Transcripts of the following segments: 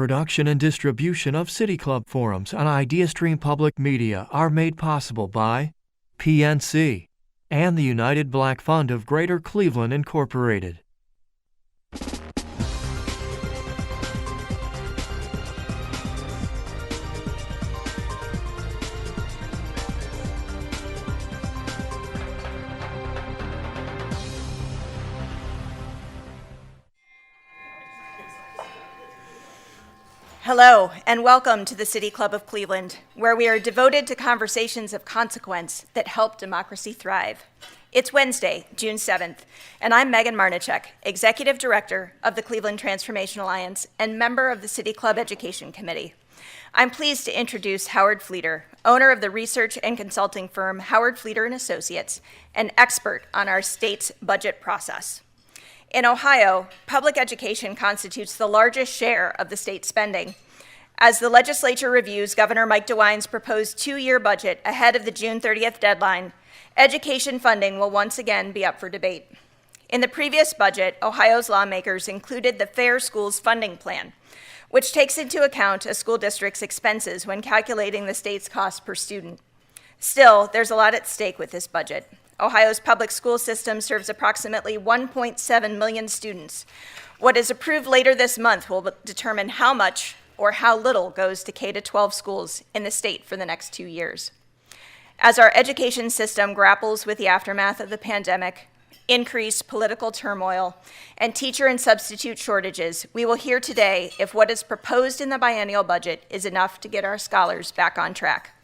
production and distribution of City Club forums on IdeaStream Public Media are made possible by PNC and the United Black Fund of Greater Cleveland, Incorporated. Hello, and welcome to the City Club of Cleveland, where we are devoted to conversations of consequence that help democracy thrive. It's Wednesday, June 7th, and I'm Megan Marnichek, Executive Director of the Cleveland Transformation Alliance and member of the City Club Education Committee. I'm pleased to introduce Howard Fleeter, owner of the research and consulting firm Howard Fleeter & Associates, an expert on our state's budget process. In Ohio, public education constitutes the largest share of the state spending. As the legislature reviews Governor Mike DeWine's proposed two-year budget ahead of the June 30th deadline, education funding will once again be up for debate. In the previous budget, Ohio's lawmakers included the Fair Schools Funding Plan, which takes into account a school district's expenses when calculating the state's cost per student. Still, there's a lot at stake with this budget. Ohio's public school system serves approximately 1.7 million students. What is approved later this month will determine how much or how little goes to K-12 schools in the state for the next 2 years. As our education system grapples with the aftermath of the pandemic, increased political turmoil, and teacher and substitute shortages, we will hear today if what is proposed in the biennial budget is enough to get our scholars back on track.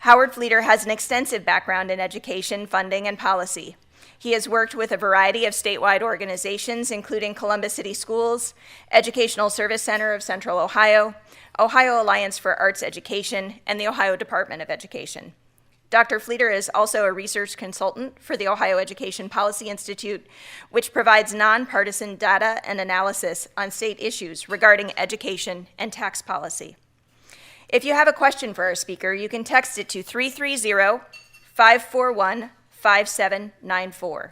Howard Fleeter has an extensive background in education, funding, and policy. He has worked with a variety of statewide organizations, including Columbus City Schools, Educational Service Center of Central Ohio, Ohio Alliance for Arts Education, and the Ohio Department of Education. Dr. Fleeter is also a research consultant for the Ohio Education Policy Institute, which provides nonpartisan data and analysis on state issues regarding education and tax policy. If you have a question for our speaker, you can text it to 330-541-5794.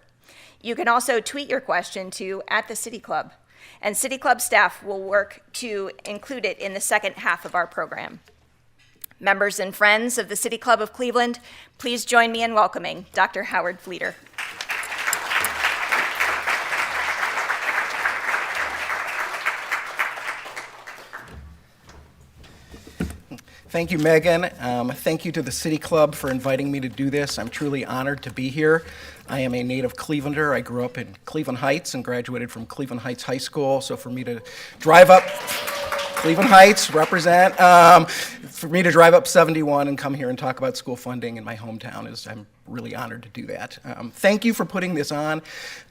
You can also tweet your question to @TheCityClub, and City Club staff will work to include it in the second half of our program. Members and friends of the City Club of Cleveland, please join me in welcoming Dr. Howard Fleeter. Thank you, Megan. Thank you to the City Club for inviting me to do this. I'm truly honored to be here. I am a native Clevelander. I grew up in Cleveland Heights and graduated from Cleveland Heights High School. So for me to drive up Cleveland Heights, represent, for me to drive up 71 and come here and talk about school funding in my hometown I'm really honored to do that. Thank you for putting this on.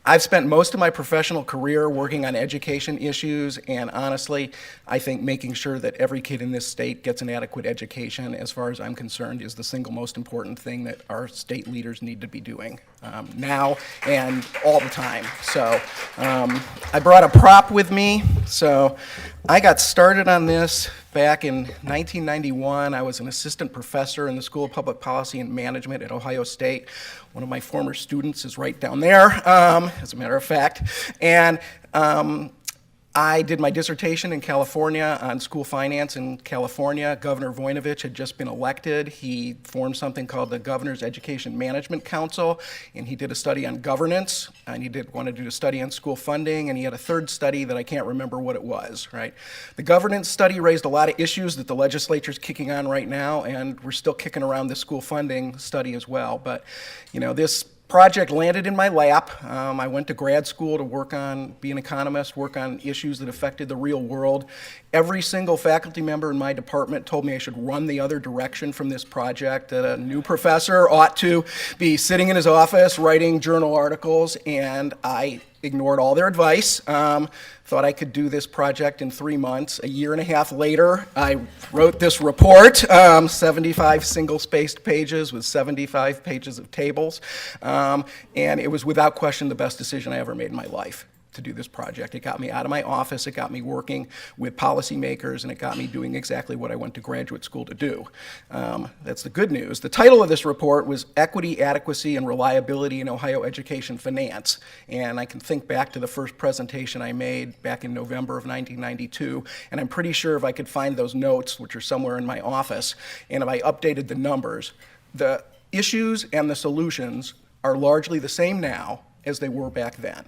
I've spent most of my professional career working on education issues, and honestly, I think making sure that every kid in this state gets an adequate education, as far as I'm concerned, is the single most important thing that our state leaders need to be doing now and all the time. So I brought a prop with me. So I got started on this back in 1991. I was an assistant professor in the School of Public Policy and Management at Ohio State. One of my former students is right down there, as a matter of fact. And I did my dissertation in California on school finance in California. Governor Voinovich had just been elected. He formed something called the Governor's Education Management Council, and he did a study on governance, and he wanted to do a study on school funding, and he had a third study that I can't remember what it was, right? The governance study raised a lot of issues that the legislature's kicking on right now, and we're still kicking around the school funding study as well. But, you know, this project landed in my lap. I went to grad school to be an economist, work on issues that affected the real world. Every single faculty member in my department told me I should run the other direction from this project, that a new professor ought to be sitting in his office writing journal articles, and I ignored all their advice. Thought I could do this project in 3 months. A year and a half later, I wrote this report, 75 single-spaced pages with 75 pages of tables, and it was without question the best decision I ever made in my life. to do this project. It got me out of my office, it got me working with policymakers, and it got me doing exactly what I went to graduate school to do. That's the good news. The title of this report was Equity, Adequacy, and Reliability in Ohio Education Finance. And I can think back to the first presentation I made back in November of 1992, and I'm pretty sure if I could find those notes, which are somewhere in my office, and if I updated the numbers, the issues and the solutions are largely the same now as they were back then.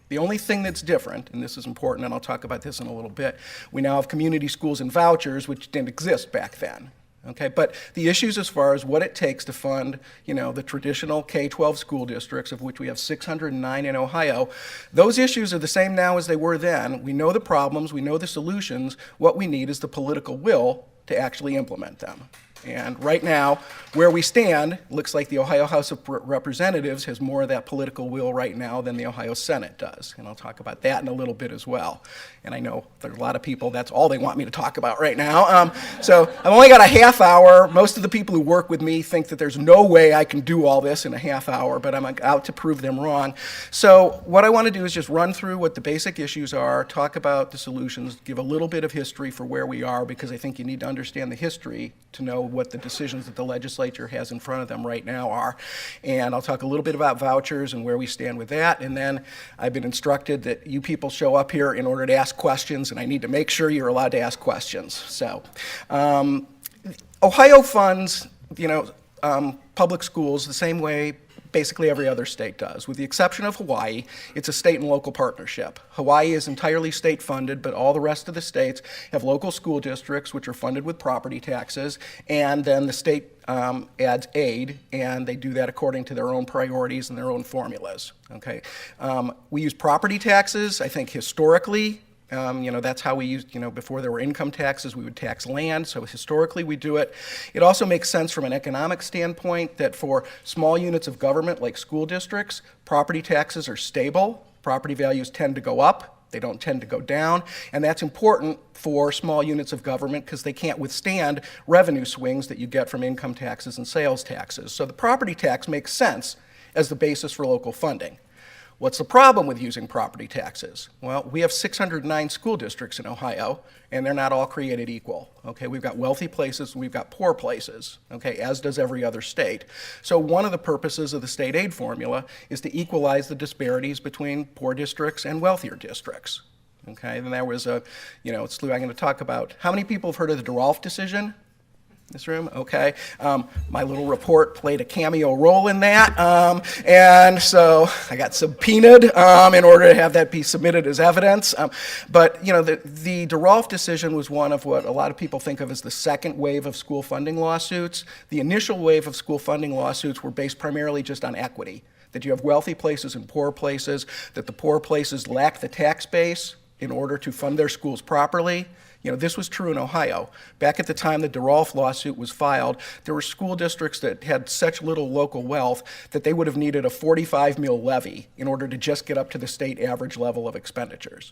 The only thing that's different, and this is important, and I'll talk about this in a little bit, we now have community schools and vouchers, which didn't exist back then. Okay, but the issues as far as what it takes to fund, the traditional K-12 school districts, of which we have 609 in Ohio, those issues are the same now as they were then. We know the problems, we know the solutions. What we need is the political will to actually implement them. And right now, where we stand, looks like the Ohio House of Representatives has more of that political will right now than the Ohio Senate does. And I'll talk about that in a little bit as well. And I know there are a lot of people, that's all they want me to talk about right now. So I've only got a half hour. Most of the people who work with me think that there's no way I can do all this in a half hour, but I'm out to prove them wrong. So what I want to do is just run through what the basic issues are, talk about the solutions, give a little bit of history for where we are, because I think you need to understand the history to know what the decisions that the legislature has in front of them right now are. And I'll talk a little bit about vouchers and where we stand with that. And then I've been instructed that you people show up here in order to ask questions, and I need to make sure you're allowed to ask questions. So, Ohio funds, public schools the same way basically every other state does. With the exception of Hawaii, it's a state and local partnership. Hawaii is entirely state funded, but all the rest of the states have local school districts which are funded with property taxes, and then the state adds aid, and they do that according to their own priorities and their own formulas. Okay, we use property taxes, I think historically. That's how we used, before there were income taxes, we would tax land, so historically we do it. It also makes sense from an economic standpoint that for small units of government like school districts, property taxes are stable. Property values tend to go up, they don't tend to go down, and that's important for small units of government because they can't withstand revenue swings that you get from income taxes and sales taxes. So the property tax makes sense as the basis for local funding. What's the problem with using property taxes? Well, we have 609 school districts in Ohio, and they're not all created equal. Okay, we've got wealthy places, and we've got poor places, okay, as does every other state. So one of the purposes of the state aid formula is to equalize the disparities between poor districts and wealthier districts. Okay, and there was I'm going to talk about, how many people have heard of the DeWine decision? This room, okay. My little report played a cameo role in that, and so I got subpoenaed in order to have that be submitted as evidence. But the DeWine decision was one of what a lot of people think of as the second wave of school funding lawsuits. The initial wave of school funding lawsuits were based primarily just on equity, that you have wealthy places and poor places, that the poor places lack the tax base in order to fund their schools properly. This was true in Ohio. Back at the time the DeWine lawsuit was filed, there were school districts that had such little local wealth that they would have needed a 45 mil levy in order to just get up to the state average level of expenditures.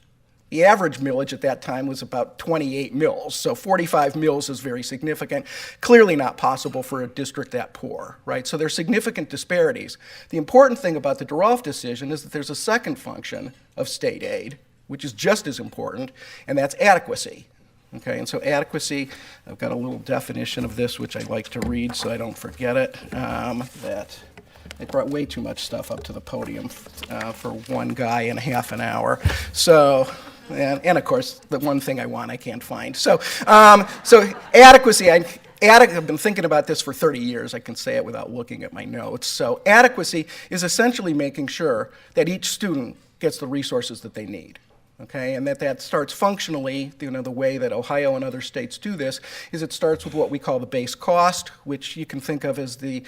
The average millage at that time was about 28 mils, so 45 mils is very significant. Clearly not possible for a district that poor, right? So there's significant disparities. The important thing about the DeWine decision is that there's a second function of state aid, which is just as important, and that's adequacy. Okay, and so adequacy, I've got a little definition of this which I like to read so I don't forget it. That I brought way too much stuff up to the podium for one guy in half an hour. So, and of course, the one thing I want I can't find. So adequacy, I've been thinking about this for 30 years. I can say it without looking at my notes. So adequacy is essentially making sure that each student gets the resources that they need. Okay, and that starts functionally, the way that Ohio and other states do this is it starts with what we call the base cost, which you can think of as the,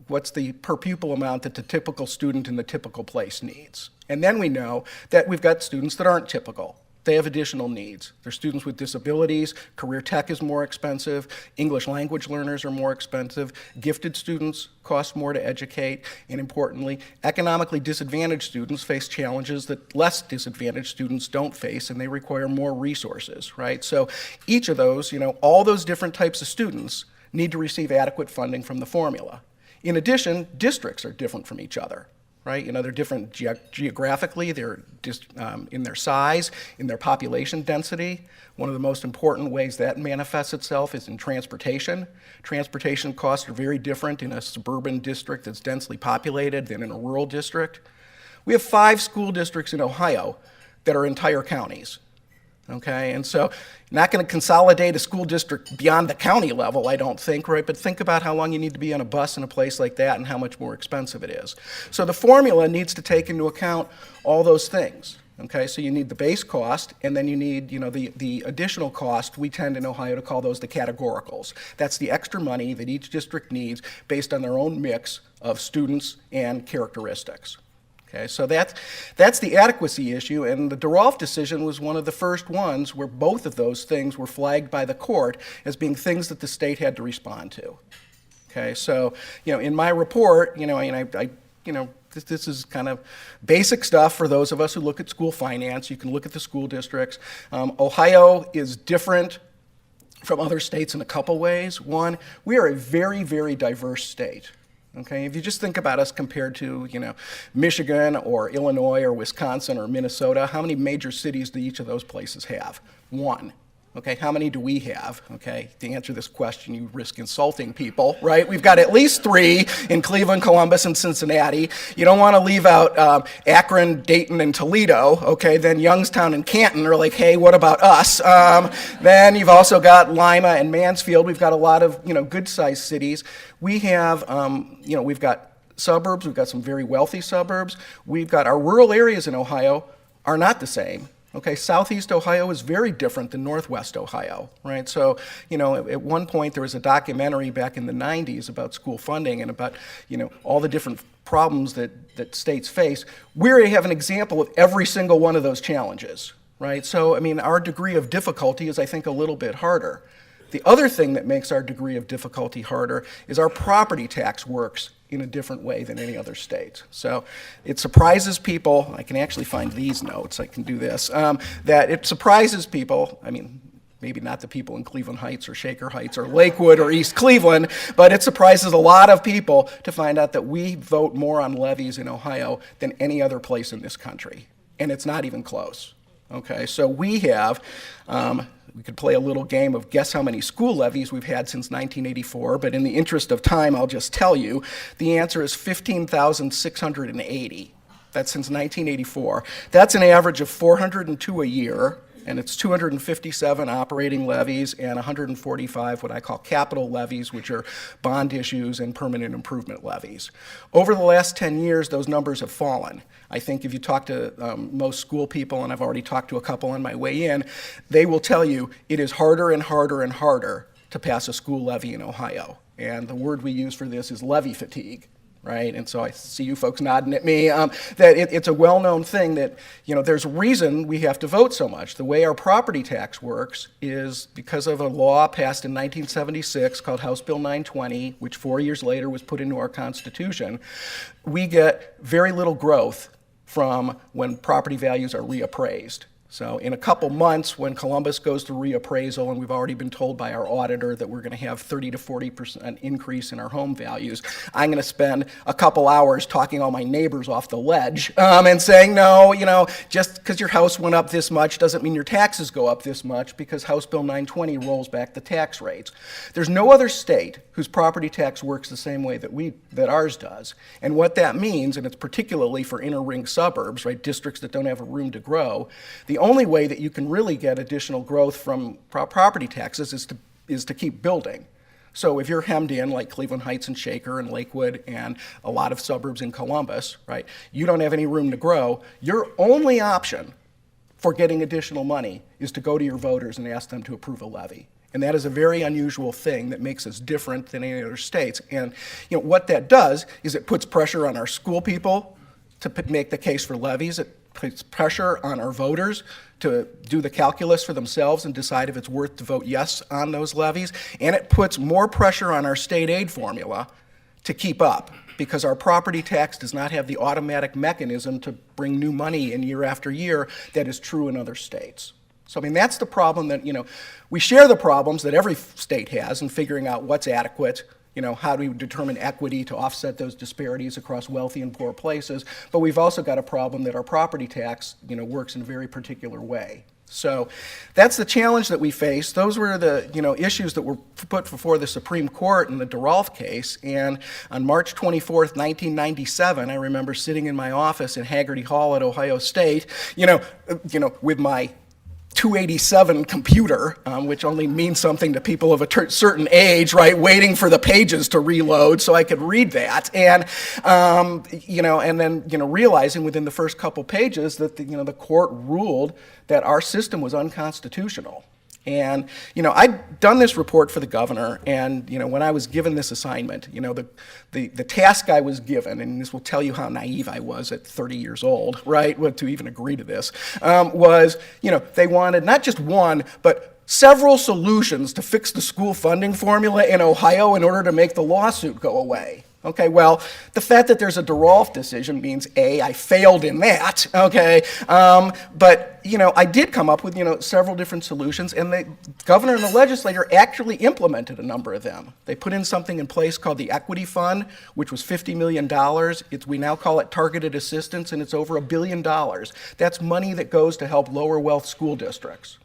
what's the per pupil amount that the typical student in the typical place needs. And then we know that we've got students that aren't typical. They have additional needs. They're students with disabilities, career tech is more expensive, English language learners are more expensive, gifted students cost more to educate, and importantly, economically disadvantaged students face challenges that less disadvantaged students don't face, and they require more resources, right? So each of those, all those different types of students need to receive adequate funding from the formula. In addition, districts are different from each other. right? You know, they're different geographically, they're just in their size, in their population density. One of the most important ways that manifests itself is in transportation. Transportation costs are very different in a suburban district that's densely populated than in a rural district. We have 5 school districts in Ohio that are entire counties. Okay, and so not going to consolidate a school district beyond the county level, I don't think, right? But think about how long you need to be on a bus in a place like that and how much more expensive it is. So the formula needs to take into account all those things. Okay, so you need the base cost, and then you need, you know, the additional cost. We tend in Ohio to call those the categoricals. That's the extra money that each district needs based on their own mix of students and characteristics. Okay, so that's the adequacy issue, and the DeRolf decision was one of the first ones where both of those things were flagged by the court as being things that the state had to respond to. Okay, so, you know, in my report, you know, this is kind of basic stuff for those of us who look at school finance. You can look at the school districts. Ohio is different from other states in a couple ways. One, we are a very, very diverse state. Okay, if you just think about us compared to, you know, Michigan or Illinois or Wisconsin or Minnesota, how many major cities do each of those places have? 1. Okay, how many do we have? Okay, to answer this question, you risk insulting people, right? We've got at least 3 in Cleveland, Columbus, and Cincinnati. You don't want to leave out Akron, Dayton, and Toledo, okay? Then Youngstown and Canton are like, hey, what about us? Then you've also got Lima and Mansfield. We've got a lot of, you know, good-sized cities. We have, you know, we've got suburbs. We've got some very wealthy suburbs. We've got our rural areas in Ohio are not the same. Okay, Southeast Ohio is very different than Northwest Ohio, right? So, you know, at one point there was a documentary back in the 90s about school funding and about, you know, all the different problems that states face. We have an example of every single one of those challenges, right? So, I mean, our degree of difficulty is, I think, a little bit harder. The other thing that makes our degree of difficulty harder is our property tax works in a different way than any other state. So it surprises people, I can actually find these notes, I can do this, that it surprises people, I mean, maybe not the people in Cleveland Heights or Shaker Heights or Lakewood or East Cleveland, but it surprises a lot of people to find out that we vote more on levies in Ohio than any other place in this country. And it's not even close. Okay, so we have, we could play a little game of guess how many school levies we've had since 1984, but in the interest of time, I'll just tell you, the answer is 15,680. That's since 1984. That's an average of 402 a year, and it's 257 operating levies and 145 what I call capital levies, which are bond issues and permanent improvement levies. Over the last 10 years, those numbers have fallen. I think if you talk to most school people, and I've already talked to a couple on my way in, they will tell you it is harder and harder and harder to pass a school levy in Ohio. And the word we use for this is levy fatigue. Right, and so I see you folks nodding at me, that it's a well-known thing that, you know, there's a reason we have to vote so much. The way our property tax works is because of a law passed in 1976 called House Bill 920, which 4 years later was put into our Constitution. We get very little growth from when property values are reappraised. So in a couple months, when Columbus goes through reappraisal, and we've already been told by our auditor that we're going to have 30 to 40% increase in our home values, I'm going to spend a couple hours talking all my neighbors off the ledge and saying, no, you know, just because your house went up this much doesn't mean your taxes go up this much, because House Bill 920 rolls back the tax rates. There's no other state whose property tax works the same way that ours does. And what that means, and it's particularly for inner ring suburbs, right, districts that don't have a room to grow, the only way that you can really get additional growth from property taxes is to keep building. So if you're hemmed in, like Cleveland Heights and Shaker and Lakewood and a lot of suburbs in Columbus, right, you don't have any room to grow, your only option for getting additional money is to go to your voters and ask them to approve a levy. And that is a very unusual thing that makes us different than any other states. And, you know, what that does is it puts pressure on our school people to make the case for levies. It puts pressure on our voters to do the calculus for themselves and decide if it's worth to vote yes on those levies. And it puts more pressure on our state aid formula to keep up, because our property tax does not have the automatic mechanism to bring new money in year after year that is true in other states. So, I mean, that's the problem that, you know, we share the problems that every state has in figuring out what's adequate how do we determine equity to offset those disparities across wealthy and poor places? But we've also got a problem that our property tax, works in a very particular way. So that's the challenge that we face. Those were the issues that were put before the Supreme Court in the DeRolf case. And on March 24th, 1997, I remember sitting in my office in Haggerty Hall at Ohio State, with my 287 computer, which only means something to people of a certain age, right? Waiting for the pages to reload so I could read that, and and then realizing within the first couple pages that the court ruled that our system was unconstitutional. And I'd done this report for the governor, and when I was given this assignment, the task I was given, and this will tell you how naive I was at 30 years old, right, to even agree to this, was they wanted not just one, but several solutions to fix the school funding formula in Ohio in order to make the lawsuit go away. Okay, well, the fact that there's a DeRolf decision means, A, I failed in that, okay? But, I did come up with, several different solutions, and the governor and the legislature actually implemented a number of them. They put in something in place called the Equity Fund, which was $50 million. We now call it targeted assistance, and it's over $1 billion. That's money that goes to help lower wealth school districts.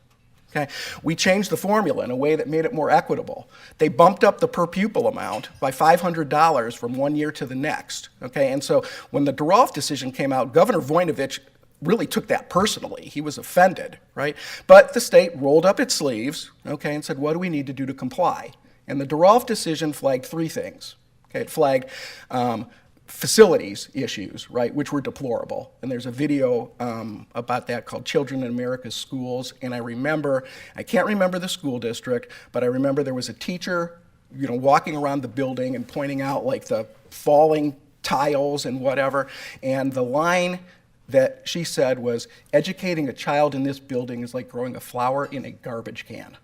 Okay. We changed the formula in a way that made it more equitable. They bumped up the per pupil amount by $500 from one year to the next. Okay. And so when the DeRolf decision came out, Governor Voinovich really took that personally. He was offended, right? But the state rolled up its sleeves, okay, and said, what do we need to do to comply? And the DeRolf decision flagged three things. Okay. It flagged facilities issues, right, which were deplorable. And there's a video about that called Children in America's Schools. And I can't remember the school district, but I remember there was a teacher, walking around the building and pointing out like the falling tiles and whatever. And the line that she said was, educating a child in this building is like growing a flower in a garbage can.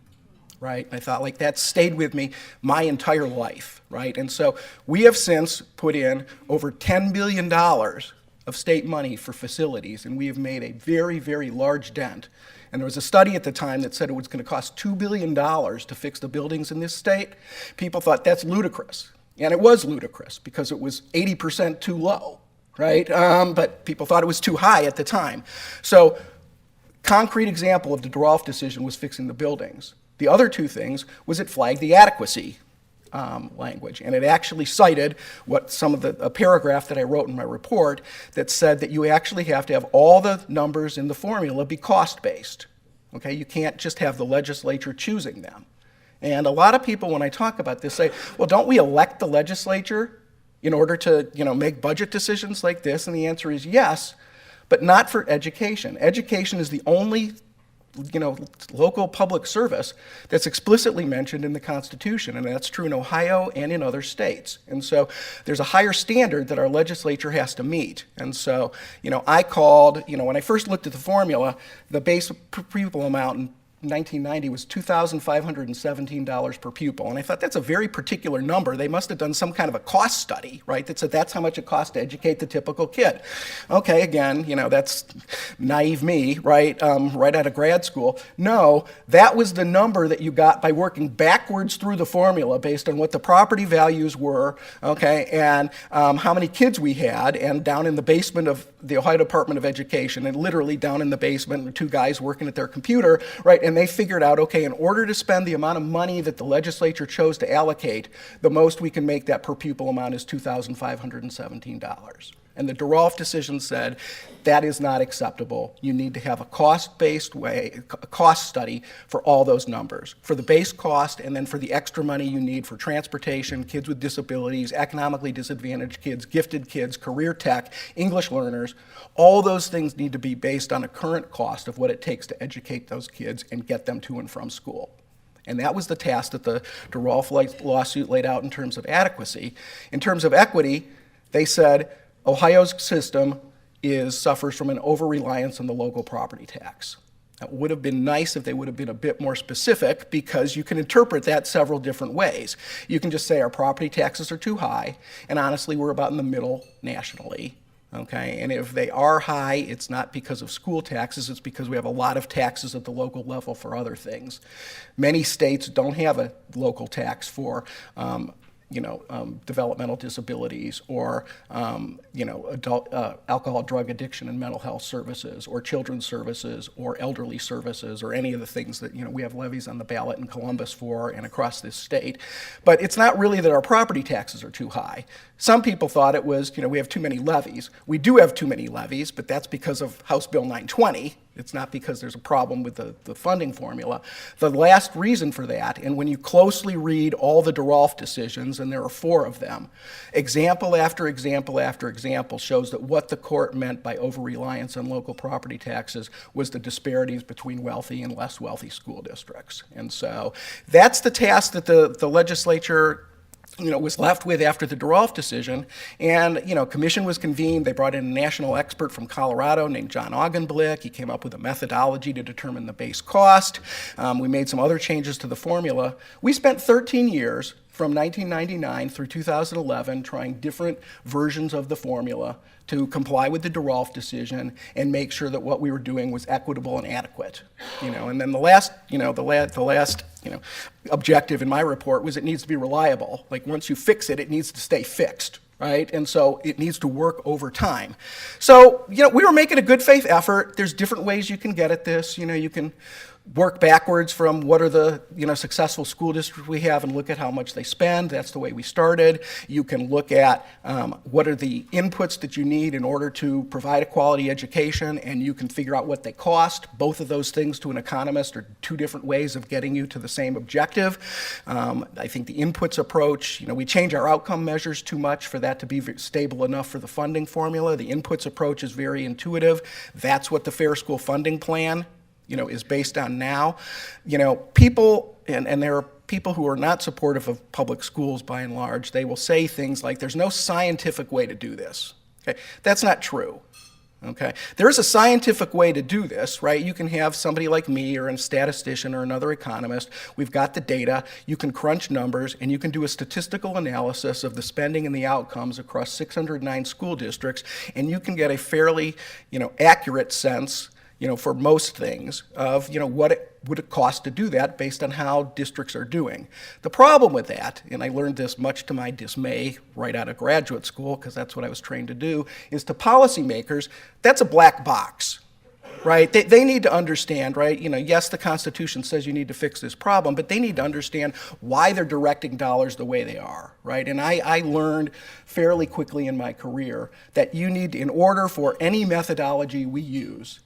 Right? I thought, like, that stayed with me my entire life, right? And so we have since put in over $10 billion of state money for facilities, and we have made a very, very large dent. And there was a study at the time that said it was going to cost $2 billion to fix the buildings in this state. People thought that's ludicrous. And it was ludicrous because it was 80% too low, right? But people thought it was too high at the time. So, concrete example of the DeRolf decision was fixing the buildings. The other two things was it flagged the adequacy language, and it actually cited a paragraph that I wrote in my report that said that you actually have to have all the numbers in the formula be cost-based. Okay, you can't just have the legislature choosing them. And a lot of people, when I talk about this, say, well, don't we elect the legislature in order to make budget decisions like this? And the answer is yes, but not for education. Education is the only local public service that's explicitly mentioned in the Constitution, and that's true in Ohio and in other states. And so there's a higher standard that our legislature has to meet. And so, I called, when I first looked at the formula, the base per pupil amount in 1990 was $2,517 per pupil. And I thought that's a very particular number. They must have done some kind of a cost study, right, that said that's how much it costs to educate the typical kid. Okay, again, that's naive me, right, right out of grad school. No, that was the number that you got by working backwards through the formula based on what the property values were, okay, and how many kids we had, and down in the basement of the Ohio Department of Education, and literally down in the basement were two guys working at their computer, right, and they figured out, okay, in order to spend the amount of money that the legislature chose to allocate, the most we can make that per pupil amount is $2,517. And the DeRolf decision said that is not acceptable. You need to have a cost-based way, a cost study for all those numbers, for the base cost and then for the extra money you need for transportation, kids with disabilities, economically disadvantaged kids, gifted kids, career tech, English learners. All those things need to be based on a current cost of what it takes to educate those kids and get them to and from school. And that was the task that the DeRolf lawsuit laid out in terms of adequacy. In terms of equity, they said, Ohio's system suffers from an over-reliance on the local property tax. It would have been nice if they would have been a bit more specific, because you can interpret that several different ways. You can just say our property taxes are too high, and honestly, we're about in the middle nationally. Okay, and if they are high, it's not because of school taxes, it's because we have a lot of taxes at the local level for other things. Many states don't have a local tax for developmental disabilities, or adult alcohol, drug addiction, and mental health services, or children's services, or elderly services, or any of the things that we have levies on the ballot in Columbus for and across this state. But it's not really that our property taxes are too high. Some people thought it was, we have too many levies. We do have too many levies, but that's because of House Bill 920. It's not because there's a problem with the funding formula. The last reason for that, and when you closely read all the DeWine decisions, and there are 4 of them, example after example after example shows that what the court meant by over-reliance on local property taxes was the disparities between wealthy and less wealthy school districts. And so that's the task that the legislature was left with after the DeWine decision. And, commission was convened. They brought in a national expert from Colorado named John Augenblick. He came up with a methodology to determine the base cost. We made some other changes to the formula. We spent 13 years from 1999 through 2011 trying different versions of the formula to comply with the DeWine decision and make sure that what we were doing was equitable and adequate. And then the last objective in my report was it needs to be reliable. Like, once you fix it, it needs to stay fixed, right? And so it needs to work over time. So, we were making a good faith effort. There's different ways you can get at this. You can work backwards from what are the successful school districts we have and look at how much they spend. That's the way we started. You can look at what are the inputs that you need in order to provide a quality education, and you can figure out what they cost. Both of those things to an economist are 2 different ways of getting you to the same objective. I think the inputs approach, we change our outcome measures too much for that to be stable enough for the funding formula. The inputs approach is very intuitive. That's what the Fair School Funding Plan is based on now. People, and there are people who are not supportive of public schools by and large, they will say things like, there's no scientific way to do this. Okay? That's not true. Okay? There is a scientific way to do this, right? You can have somebody like me or a statistician or another economist. We've got the data. You can crunch numbers, and you can do a statistical analysis of the spending and the outcomes across 609 school districts, and you can get a fairly, accurate sense for most things of, what it would cost to do that based on how districts are doing. The problem with that, and I learned this much to my dismay right out of graduate school, because that's what I was trained to do, is to policymakers, that's a black box, right? They need to understand, right? Yes, the Constitution says you need to fix this problem, but they need to understand why they're directing dollars the way they are, right? And I learned fairly quickly in my career that you need, in order for any methodology we use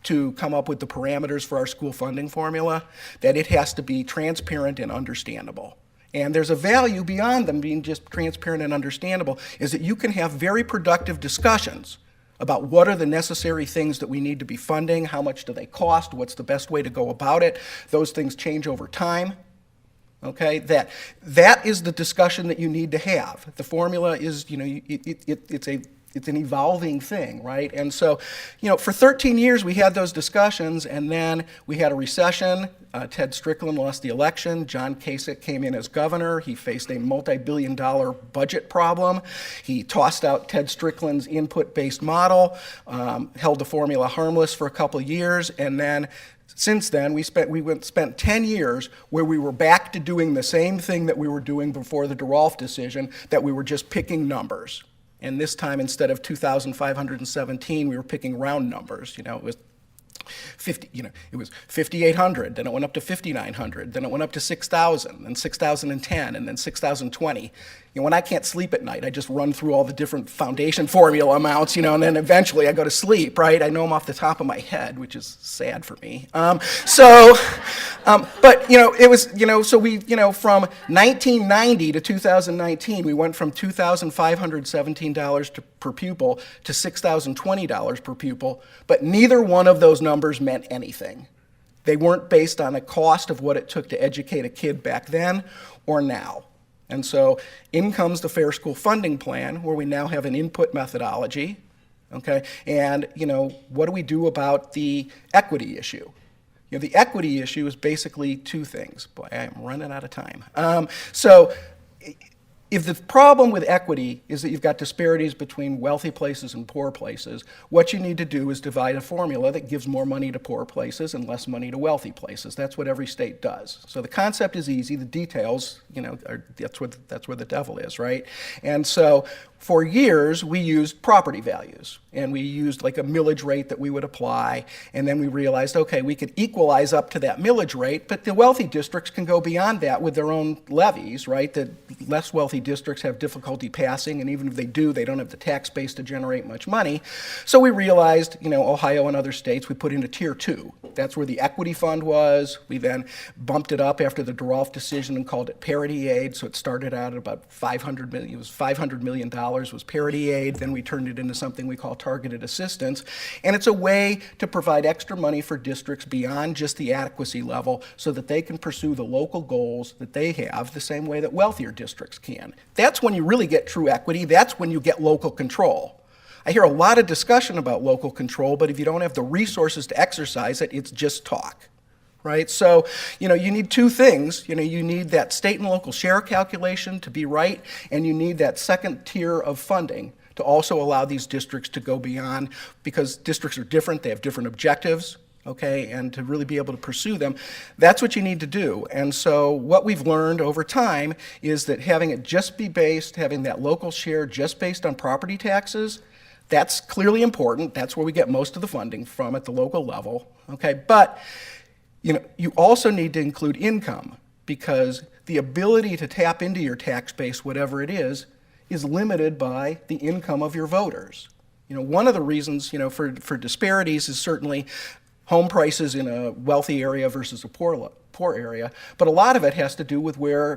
to come up with the parameters for our school funding formula, that it has to be transparent and understandable. And there's a value beyond them being just transparent and understandable, is that you can have very productive discussions about what are the necessary things that we need to be funding, how much do they cost, what's the best way to go about it. Those things change over time. Okay, that is the discussion that you need to have. The formula is, it's an evolving thing, right? And so, for 13 years we had those discussions, and then we had a recession. Ted Strickland lost the election. John Kasich came in as governor. He faced a multi-billion-dollar budget problem. He tossed out Ted Strickland's input-based model, held the formula harmless for a couple of years, and then since then, we spent 10 years where we were back to doing the same thing that we were doing before the DeWine decision, that we were just picking numbers. And this time, instead of 2,517, we were picking round numbers. It was 50. It was 5,800. Then it went up to 5,900. Then it went up to 6,000. Then 6,010. And then 6,020. When I can't sleep at night, I just run through all the different foundation formula amounts, and then eventually I go to sleep, right? I know them off the top of my head, which is sad for me. But it was, so we, from 1990 to 2019, we went from $2,517 per pupil to $6,020 per pupil, but neither one of those numbers meant anything. They weren't based on a cost of what it took to educate a kid back then or now. And so in comes the Fair School Funding Plan, where we now have an input methodology, okay? And, what do we do about the equity issue? The equity issue is basically 2 things. Boy, I am running out of time. So If the problem with equity is that you've got disparities between wealthy places and poor places, what you need to do is divide a formula that gives more money to poor places and less money to wealthy places. That's what every state does. So the concept is easy. The details, that's where the devil is, right? And so for years, we used property values, and we used like a millage rate that we would apply, and then we realized, okay, we could equalize up to that millage rate, but the wealthy districts can go beyond that with their own levies, right? The less wealthy districts have difficulty passing, and even if they do, they don't have the tax base to generate much money. So we realized, Ohio and other states, we put into Tier 2. That's where the equity fund was. We then bumped it up after the DeRolf decision and called it parity aid, so it started out at about $500 million. It was $500 million was parity aid. Then we turned it into something we call targeted assistance. And it's a way to provide extra money for districts beyond just the adequacy level so that they can pursue the local goals that they have the same way that wealthier districts can. That's when you really get true equity. That's when you get local control. I hear a lot of discussion about local control, but if you don't have the resources to exercise it, it's just talk. Right? So, you need two things. You need that state and local share calculation to be right, and you need that second tier of funding to also allow these districts to go beyond, because districts are different, they have different objectives, okay, and to really be able to pursue them, that's what you need to do. And so what we've learned over time is that having that local share just based on property taxes, that's clearly important. That's where we get most of the funding from at the local level, okay? But you also need to include income, because the ability to tap into your tax base, whatever it is limited by the income of your voters. One of the reasons, for disparities is certainly home prices in a wealthy area versus a poor area, but a lot of it has to do with where,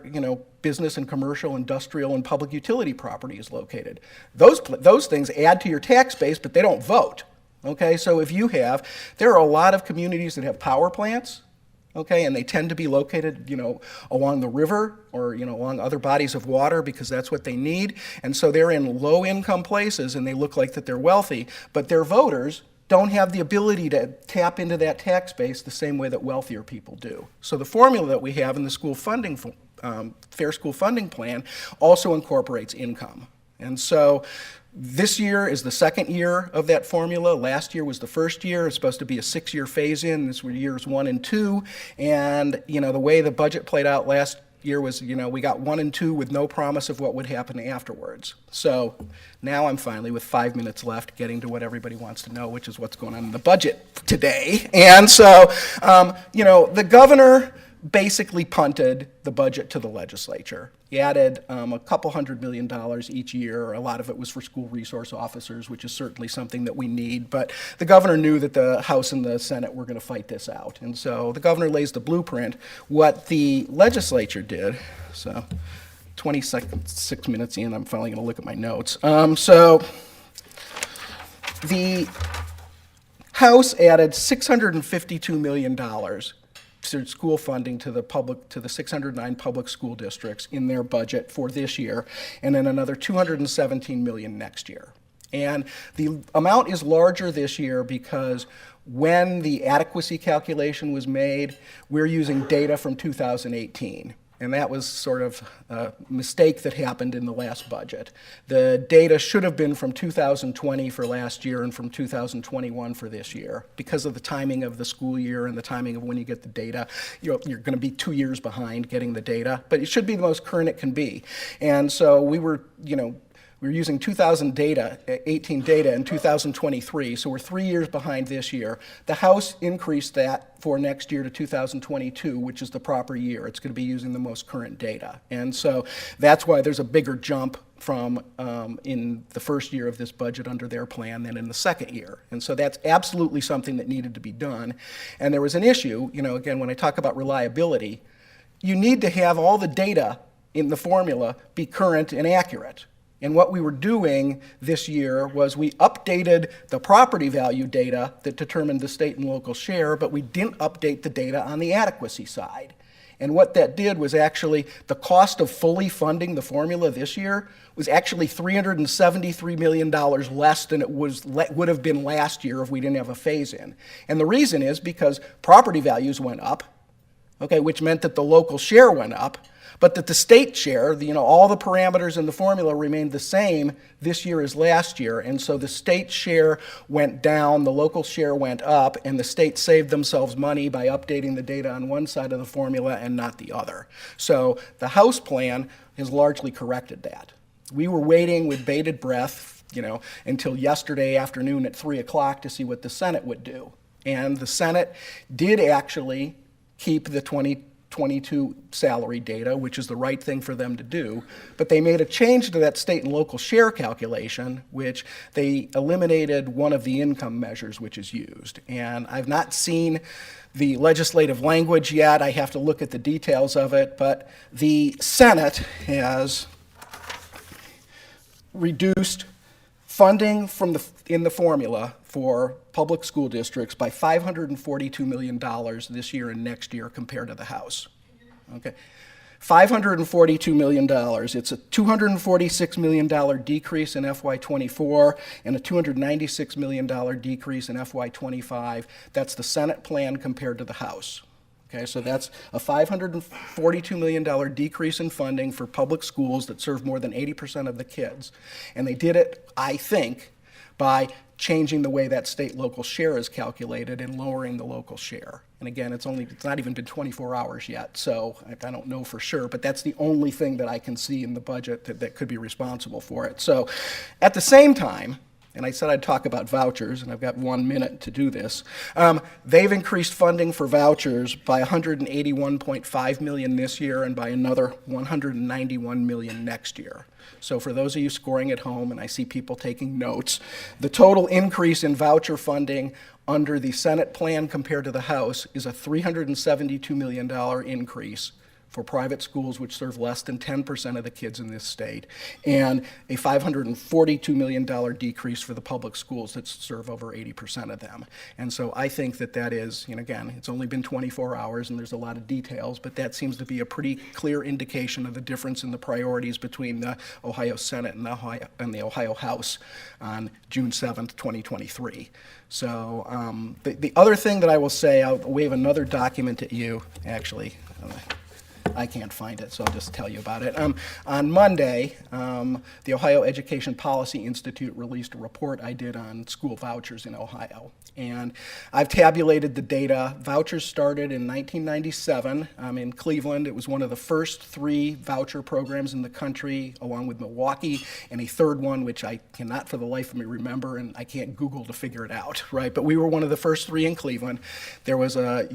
business and commercial, industrial, and public utility property is located. Those things add to your tax base, but they don't vote. Okay, so there are a lot of communities that have power plants, okay, and they tend to be located, along the river or, along other bodies of water because that's what they need. And so they're in low-income places and they look like that they're wealthy, but their voters don't have the ability to tap into that tax base the same way that wealthier people do. So the formula that we have in the school funding, Fair School Funding Plan also incorporates income. And so this year is the second year of that formula. Last year was the first year. It's supposed to be a 6-year phase-in. This were years 1 and 2. And, the way the budget played out last year was, we got 1 and 2 with no promise of what would happen afterwards. So now I'm finally, with 5 minutes left, getting to what everybody wants to know, which is what's going on in the budget today. And so, the governor basically punted the budget to the legislature. He added a couple $100 million each year. A lot of it was for school resource officers, which is certainly something that we need. But the governor knew that the House and the Senate were going to fight this out. And so the governor lays the blueprint. What the legislature did, so 6 minutes in, I'm finally going to look at my notes. So the House added $652 million to school funding to the 609 public school districts in their budget for this year, and then another $217 million next year. And the amount is larger this year because when the adequacy calculation was made, we're using data from 2018. And that was sort of a mistake that happened in the last budget. The data should have been from 2020 for last year and from 2021 for this year. Because of the timing of the school year and the timing of when you get the data, you're going to be 2 years behind getting the data, but it should be the most current it can be. And so we were using 2018 data in 2023, so we're 3 years behind this year. The House increased that for next year to 2022, which is the proper year. It's going to be using the most current data. And so that's why there's a bigger jump from in the first year of this budget under their plan than in the second year. And so that's absolutely something that needed to be done. And there was an issue, again, when I talk about reliability, you need to have all the data in the formula be current and accurate. And what we were doing this year was we updated the property value data that determined the state and local share, but we didn't update the data on the adequacy side. And what that did was actually the cost of fully funding the formula this year was actually $373 million less than it would have been last year if we didn't have a phase-in. And the reason is because property values went up, okay, which meant that the local share went up, but that the state share, all the parameters in the formula remained the same this year as last year, and so the state share went down, the local share went up, and the state saved themselves money by updating the data on one side of the formula and not the other. So the House plan has largely corrected that. We were waiting with bated breath, until yesterday afternoon at 3 o'clock to see what the Senate would do. And the Senate did actually keep the 2022 salary data, which is the right thing for them to do, but they made a change to that state and local share calculation, which they eliminated one of the income measures which is used. And I've not seen the legislative language yet. I have to look at the details of it, but the Senate has reduced funding in the formula for public school districts by $542 million this year and next year compared to the House. Okay, $542 million. It's a $246 million decrease in FY24 and a $296 million decrease in FY25. That's the Senate plan compared to the House. Okay, so that's a $542 million decrease in funding for public schools that serve more than 80% of the kids. And they did it, I think, by changing the way that state-local share is calculated and lowering the local share. And again, it's not even been 24 hours yet, so I don't know for sure, but that's the only thing that I can see in the budget that could be responsible for it. So at the same time, and I said I'd talk about vouchers, and I've got 1 minute to do this. They've increased funding for vouchers by $181.5 million this year and by another $191 million next year. So for those of you scoring at home, and I see people taking notes, the total increase in voucher funding under the Senate plan compared to the House is a $372 million increase for private schools which serve less than 10% of the kids in this state, and a $542 million decrease for the public schools that serve over 80% of them. And so I think that is, again, it's only been 24 hours and there's a lot of details, but that seems to be a pretty clear indication of the difference in the priorities between the Ohio Senate and the Ohio House on June 7th, 2023. So the other thing that I will say, I'll wave another document at you, actually. I can't find it, so I'll just tell you about it. On Monday, the Ohio Education Policy Institute released a report I did on school vouchers in Ohio. And I've tabulated the data. Vouchers started in 1997 in Cleveland. It was one of the first 3 voucher programs in the country, along with Milwaukee, and a third one, which I cannot for the life of me remember, and I can't Google to figure it out, right? But we were one of the first 3 in Cleveland. There was a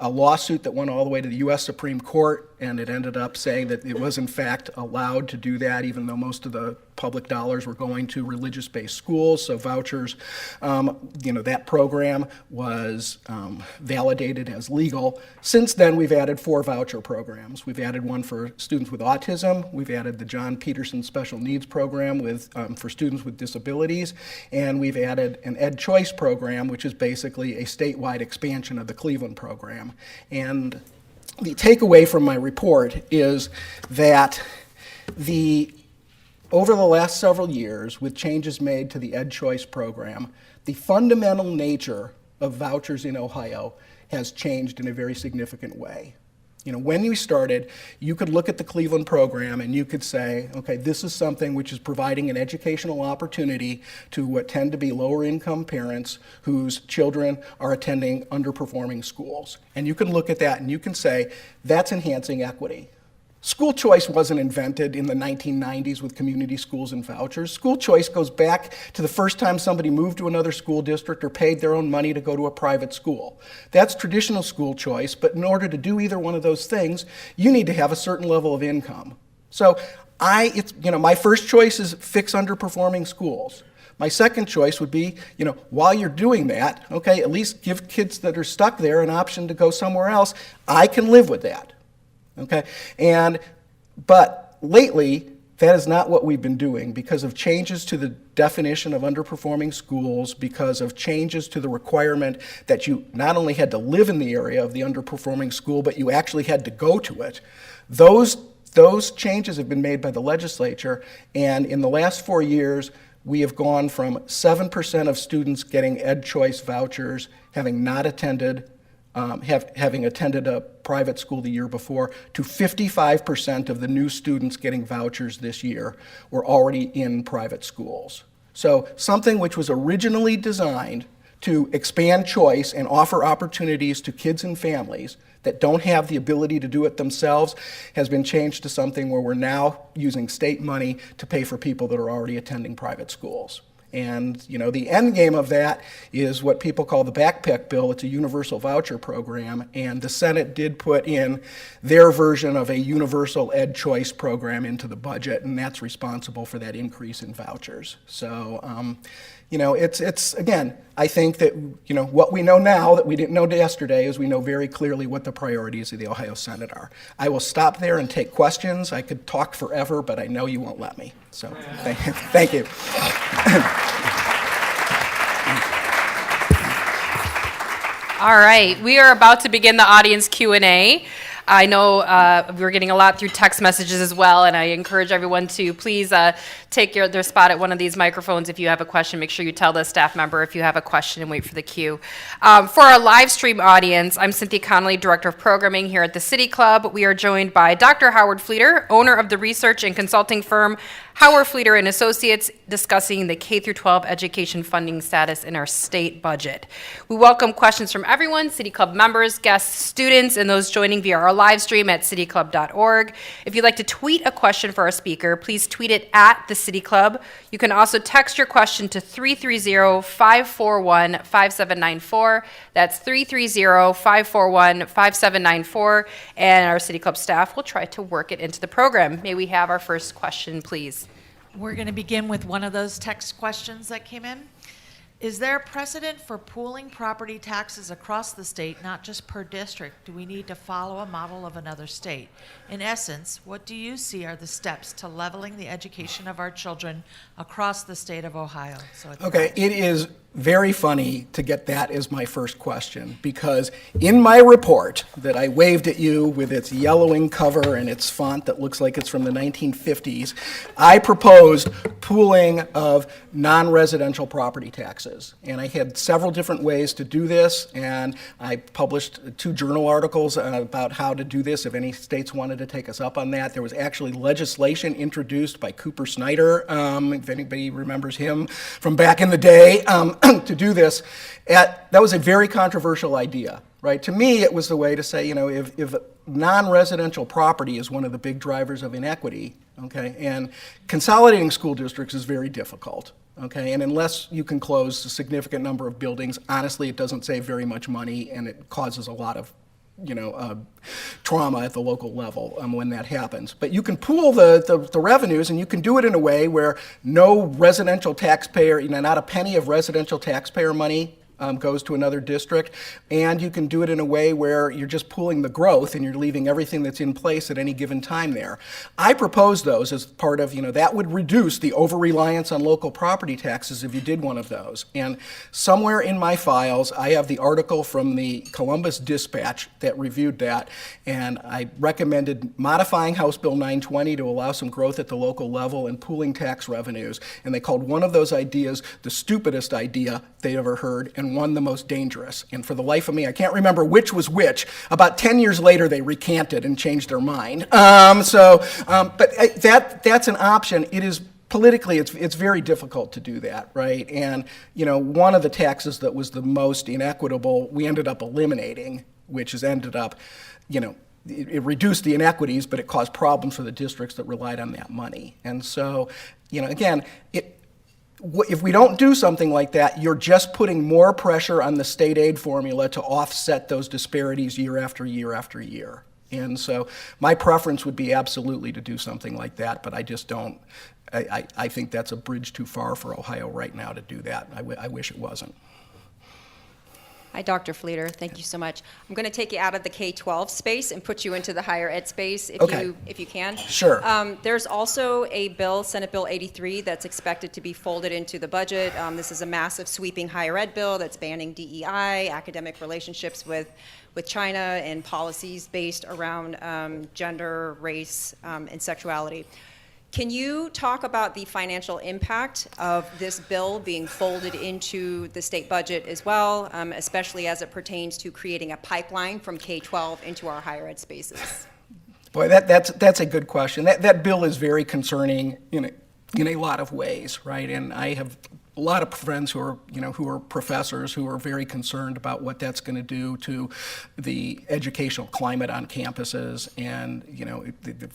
lawsuit that went all the way to the U.S. Supreme Court, and it ended up saying that it was in fact allowed to do that, even though most of the public dollars were going to religious-based schools. So vouchers, that program was validated as legal. Since then, we've added 4 voucher programs. We've added one for students with autism. We've added the John Peterson Special Needs Program for students with disabilities. And we've added an Ed Choice program, which is basically a statewide expansion of the Cleveland program. And the takeaway from my report is that over the last several years, with changes made to the Ed Choice program, the fundamental nature of vouchers in Ohio has changed in a very significant way. When you started, you could look at the Cleveland program and you could say, okay, this is something which is providing an educational opportunity to what tend to be lower income parents whose children are attending underperforming schools. And you can look at that and you can say, that's enhancing equity. School choice wasn't invented in the 1990s with community schools and vouchers. School choice goes back to the first time somebody moved to another school district or paid their own money to go to a private school. That's traditional school choice, but in order to do either one of those things, you need to have a certain level of income. So my first choice is fix underperforming schools. My second choice would be, while you're doing that, okay, at least give kids that are stuck there an option to go somewhere else. I can live with that. Okay, but lately, that is not what we've been doing because of changes to the definition of underperforming schools, because of changes to the requirement that you not only had to live in the area of the underperforming school, but you actually had to go to it. Those changes have been made by the legislature, and in the last 4 years, we have gone from 7% of students getting Ed Choice vouchers having not attended having attended a private school the year before, to 55% of the new students getting vouchers this year were already in private schools. So something which was originally designed to expand choice and offer opportunities to kids and families that don't have the ability to do it themselves has been changed to something where we're now using state money to pay for people that are already attending private schools. And, you know, the end game of that is what people call the backpack bill. It's a universal voucher program, and the Senate did put in their version of a universal ed choice program into the budget, and that's responsible for that increase in vouchers. So, you know, it's again, I think that, you know, what we know now that we didn't know yesterday is we know very clearly what the priorities of the Ohio Senate are. I will stop there and take questions. I could talk forever, but I know you won't let me. So thank you. All right, we are about to begin the audience Q&A. I know we're getting a lot through text messages as well, and I encourage everyone to please take their spot at one of these microphones. If you have a question, make sure you tell the staff member if you have a question and wait for the queue. For our live stream audience, I'm Cynthia Connolly, Director of Programming here at the City Club. We are joined by Dr. Howard Fleeter, owner of the research and consulting firm Howard Fleeter and Associates, discussing the K-12 education funding status in our state budget. We welcome questions from everyone, City Club members, guests, students, and those joining via our live stream at cityclub.org. If you'd like to tweet a question for our speaker, please tweet it at the City Club. You can also text your question to 330-541-5794. That's 330-541-5794, and our City Club staff will try to work it into the program. May we have our first question, please? We're going to begin with one of those text questions that came in. Is there a precedent for pooling property taxes across the state, not just per district? Do we need to follow a model of another state? In essence, what do you see are the steps to leveling the education of our children across the state of Ohio? Okay, it is very funny to get that as my first question, because in my report that I waved at you with its yellowing cover and its font that looks like it's from the 1950s, I proposed pooling of non-residential property taxes. And I had several different ways to do this, and I published 2 journal articles about how to do this if any states wanted to take us up on that. There was actually legislation introduced by Cooper Snyder, if anybody remembers him from back in the day, to do this. That was a very controversial idea, right? To me, it was the way to say, you know, if non-residential property is one of the big drivers of inequity, okay, and consolidating school districts is very difficult, okay, and unless you can close a significant number of buildings, honestly, it doesn't save very much money, and it causes a lot of, you know, trauma at the local level when that happens. But you can pool the revenues, and you can do it in a way where no residential taxpayer, you know, not a penny of residential taxpayer money goes to another district, and you can do it in a way where you're just pooling the growth and you're leaving everything that's in place at any given time there. I propose those as part of, you know, that would reduce the over-reliance on local property taxes if you did one of those. And somewhere in my files, I have the article from the Columbus Dispatch that reviewed that, and I recommended modifying House Bill 920 to allow some growth at the local level and pooling tax revenues. And they called one of those ideas the stupidest idea they'd ever heard, and one the most dangerous. And for the life of me, I can't remember which was which. About 10 years later, they recanted and changed their mind. But that's an option. It is politically, it's very difficult to do that, right? And, you know, one of the taxes that was the most inequitable, we ended up eliminating, which has ended up, you know, it reduced the inequities, but it caused problems for the districts that relied on that money. And so, you know, again, if we don't do something like that, you're just putting more pressure on the state aid formula to offset those disparities year after year after year. And so my preference would be absolutely to do something like that, but I just don't. I think that's a bridge too far for Ohio right now to do that. I wish it wasn't. Hi, Dr. Fleeter. Thank you so much. I'm going to take you out of the K-12 space and put you into the higher ed space if you can. Sure. There's also a bill, Senate Bill 83, that's expected to be folded into the budget. This is a massive sweeping higher ed bill that's banning DEI, academic relationships with China, and policies based around gender, race, and sexuality. Can you talk about the financial impact of this bill being folded into the state budget as well, especially as it pertains to creating a pipeline from K-12 into our higher ed spaces? Boy, that's a good question. That bill is very concerning in a lot of ways, right? And I have a lot of friends who are professors who are very concerned about what that's going to do to the educational climate on campuses. And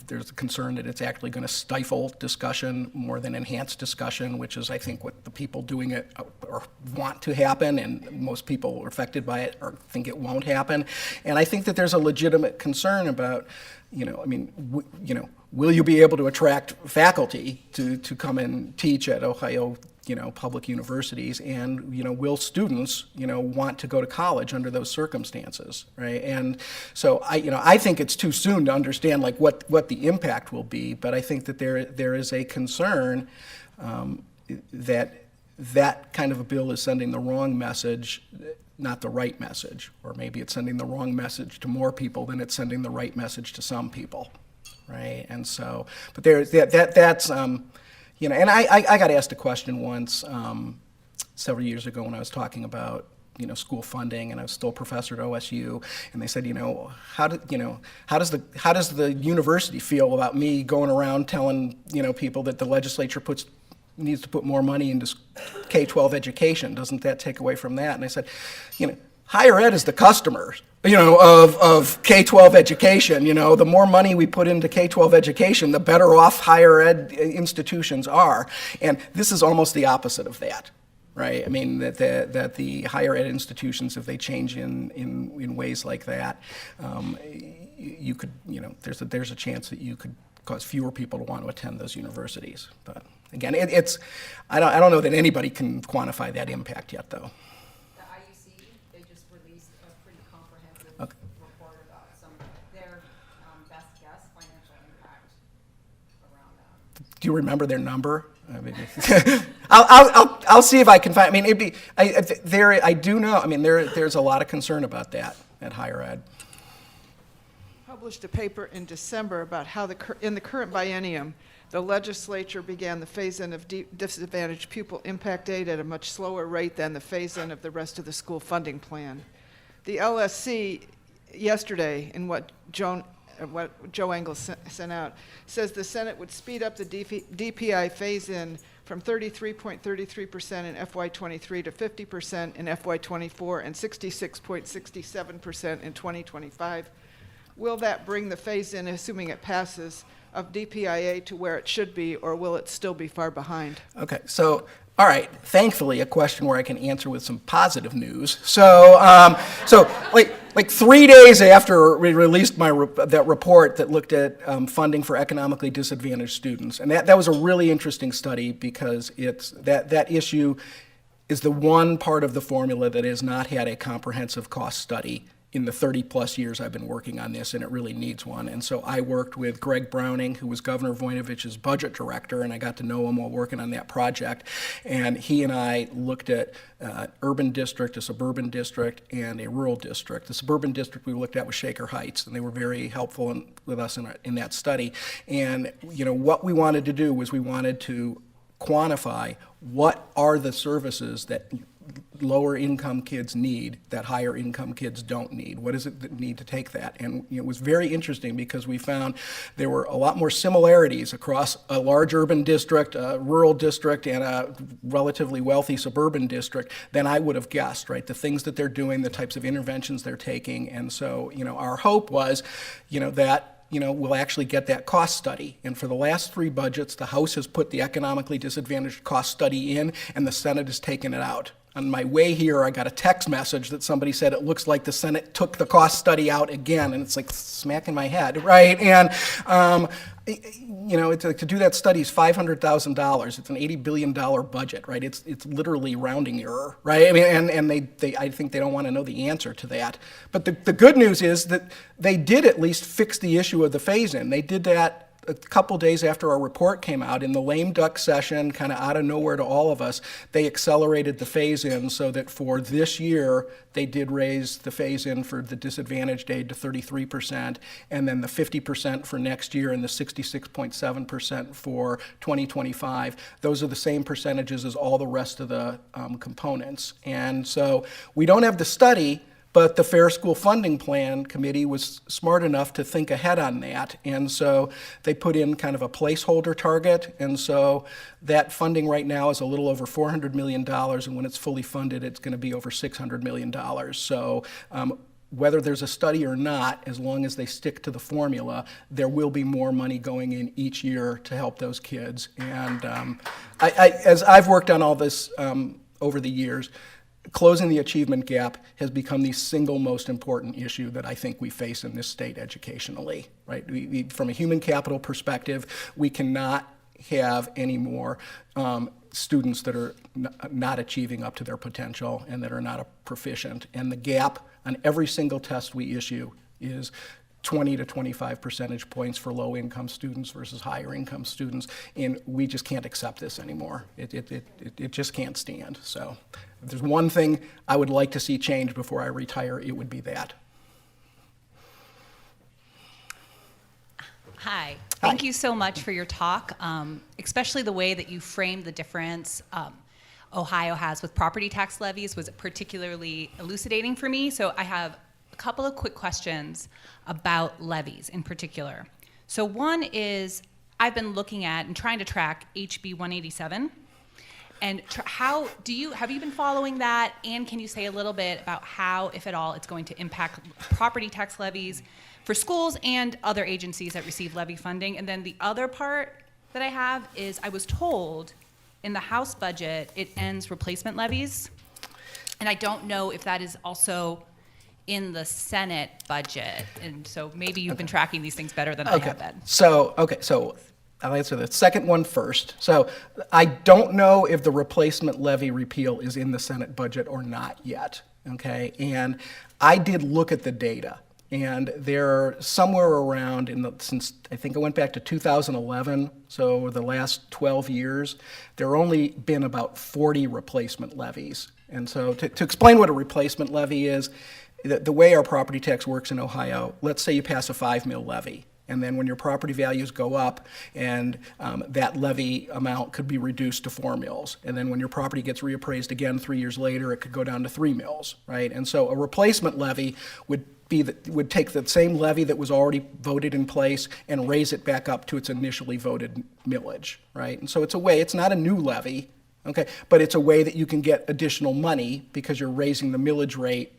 there's a concern that it's actually going to stifle discussion more than enhance discussion, which is, I think, what the people doing it or want to happen, and most people affected by it think it won't happen. And I think that there's a legitimate concern about, will you be able to attract faculty to come and teach at Ohio public universities, and will students want to go to college under those circumstances, right? And so I think it's too soon to understand like what the impact will be, but I think that there is a concern that kind of a bill is sending the wrong message, not the right message, or maybe it's sending the wrong message to more people than it's sending the right message to some people, right? And so, but that's and I got asked a question once several years ago when I was talking about school funding, and I was still a professor at OSU, and they said, how does the university feel about me going around telling people that the legislature needs to put more money into K-12 education? Doesn't that take away from that? And I said, higher ed is the customer, of K-12 education. The more money we put into K-12 education, the better off higher ed institutions are. And this is almost the opposite of that, right? I mean, that the higher ed institutions, if they change in ways like that, you could, there's a chance that you could cause fewer people to want to attend those universities. But again, I don't know that anybody can quantify that impact yet, though. They just released a pretty comprehensive report about some of their best guess financial impact around that. Do you remember their number? I mean, I'll see if I can find. I mean, I do know. I mean, there's a lot of concern about that at higher ed. Published a paper in December about how in the current biennium, the legislature began the phase-in of disadvantaged pupil impact aid at a much slower rate than the phase-in of the rest of the school funding plan. The LSC yesterday, in what Joe Engel sent out, says the Senate would speed up the DPI phase-in from 33.33% in FY23 to 50% in FY24 and 66.67% in 2025. Will that bring the phase-in, assuming it passes, of DPIA to where it should be, or will it still be far behind? Okay, so, all right, thankfully a question where I can answer with some positive news. So, like 3 days after we released that report that looked at funding for economically disadvantaged students, and that was a really interesting study because that issue is the one part of the formula that has not had a comprehensive cost study in the 30-plus years I've been working on this, and it really needs one. And so I worked with Greg Browning, who was Governor Voinovich's budget director, and I got to know him while working on that project. And he and I looked at urban district, a suburban district, and a rural district. The suburban district we looked at was Shaker Heights, and they were very helpful with us in that study. And what we wanted to do was we wanted to quantify what are the services that lower income kids need that higher income kids don't need. What is it that need to take that? And it was very interesting because we found there were a lot more similarities across a large urban district, a rural district, and a relatively wealthy suburban district than I would have guessed, right? The things that they're doing, the types of interventions they're taking. And so, our hope was, that we'll actually get that cost study. And for the last 3 budgets, the House has put the economically disadvantaged cost study in, and the Senate has taken it out. On my way here, I got a text message that somebody said it looks like the Senate took the cost study out again, and it's like smack in my head, right? And to do that study is $500,000. It's an $80 billion budget, right? It's literally rounding error, right? I mean, and I think they don't want to know the answer to that. But the good news is that they did at least fix the issue of the phase-in. They did that a couple days after our report came out, in the lame duck session, kind of out of nowhere to all of us, they accelerated the phase-in so that for this year, they did raise the phase-in for the disadvantaged aid to 33%, and then the 50% for next year and the 66.7% for 2025. Those are the same percentages as all the rest of the components. And so we don't have the study, but the Fair School Funding Plan Committee was smart enough to think ahead on that. And so they put in kind of a placeholder target. And so that funding right now is a little over $400 million. And when it's fully funded, it's going to be over $600 million. So whether there's a study or not, as long as they stick to the formula, there will be more money going in each year to help those kids. And as I've worked on all this over the years, closing the achievement gap has become the single most important issue that I think we face in this state educationally, right? From a human capital perspective, we cannot have any more students that are not achieving up to their potential and that are not proficient. And the gap on every single test we issue is 20 to 25 percentage points for low-income students versus higher-income students, and we just can't accept this anymore. It just can't stand. So if there's one thing I would like to see change before I retire, it would be that. Hi. Thank you so much for your talk, especially the way that you framed the difference Ohio has with property tax levies was particularly elucidating for me. So I have a couple of quick questions about levies in particular. So one is, I've been looking at and trying to track HB 187, and have you been following that? And can you say a little bit about how, if at all, it's going to impact property tax levies for schools and other agencies that receive levy funding? And then the other part that I have is, I was told in the House budget it ends replacement levies, and I don't know if that is also in the Senate budget, and so maybe you've been tracking these things better than I have been. So I'll answer the second one first. So I don't know if the replacement levy repeal is in the Senate budget or not yet, okay? And I did look at the data, and they're somewhere around, since I think I went back to 2011, so over the last 12 years, there have only been about 40 replacement levies. And so to explain what a replacement levy is, the way our property tax works in Ohio, let's say you pass a 5 mil levy, and then when your property values go up, and that levy amount could be reduced to 4 mils, and then when your property gets reappraised again 3 years later, it could go down to 3 mils, right? And so a replacement levy would take the same levy that was already voted in place and raise it back up to its initially voted millage, right? And so it's not a new levy, okay, but it's a way that you can get additional money because you're raising the millage rate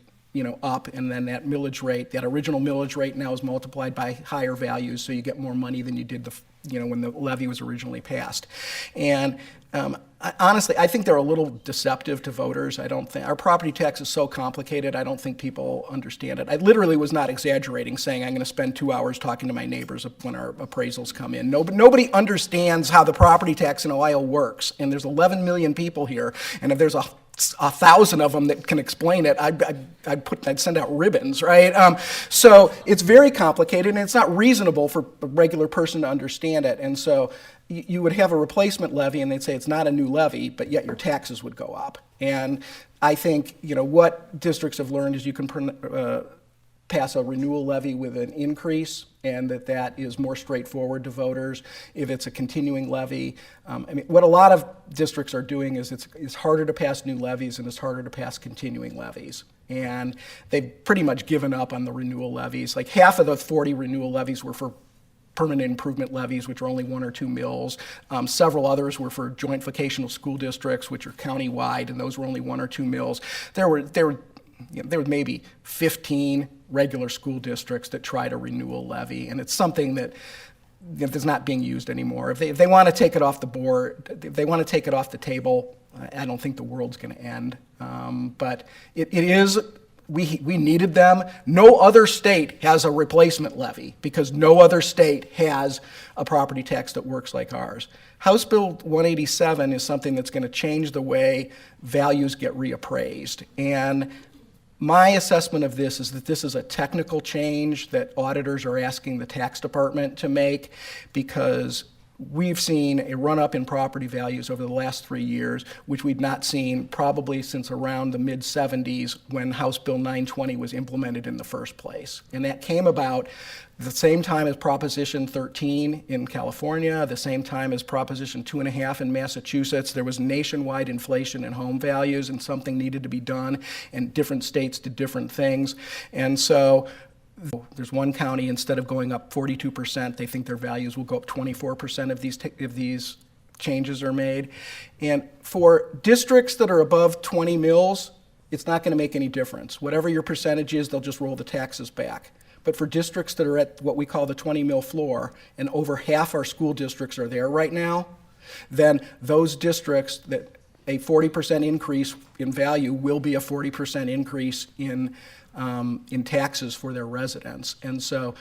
up, and then that millage rate, that original millage rate now is multiplied by higher values, so you get more money than you did when the levy was originally passed. And honestly, I think they're a little deceptive to voters. I don't think our property tax is so complicated. I don't think people understand it. I literally was not exaggerating, saying I'm going to spend 2 hours talking to my neighbors when our appraisals come in. Nobody understands how the property tax in Ohio works, and there's 11 million people here, and if there's 1,000 of them that can explain it, I'd send out ribbons, right? So it's very complicated, and it's not reasonable for a regular person to understand it. And so you would have a replacement levy, and they'd say it's not a new levy, but yet your taxes would go up. And I think what districts have learned is you can pass a renewal levy with an increase, and that is more straightforward to voters. If it's a continuing levy, what a lot of districts are doing is it's harder to pass new levies and it's harder to pass continuing levies. And they've pretty much given up on the renewal levies. Like half of the 40 renewal levies were for permanent improvement levies, which are only 1 or 2 mills. Several others were for joint vocational school districts, which are countywide, and those were only 1 or 2 mills. There were maybe 15 regular school districts that tried a renewal levy, and it's something that is not being used anymore. If they want to take it off the board, if they want to take it off the table, I don't think the world's going to end. But it is, we needed them. No other state has a replacement levy because no other state has a property tax that works like ours. House Bill 187 is something that's going to change the way values get reappraised. And My assessment of this is that this is a technical change that auditors are asking the tax department to make, because we've seen a run-up in property values over the last 3 years, which we've not seen probably since around the mid-'70s when House Bill 920 was implemented in the first place. And that came about the same time as Proposition 13 in California, the same time as Proposition 2.5 in Massachusetts. There was nationwide inflation in home values, and something needed to be done, and different states did different things. And so there's one county, instead of going up 42%, they think their values will go up 24% if these changes are made. And for districts that are above 20 mills, it's not going to make any difference. Whatever your percentage is, they'll just roll the taxes back. But for districts that are at what we call the 20 mil floor, and over half our school districts are there right now, then those districts, that a 40% increase in value will be a 40% increase in taxes for their residents. And so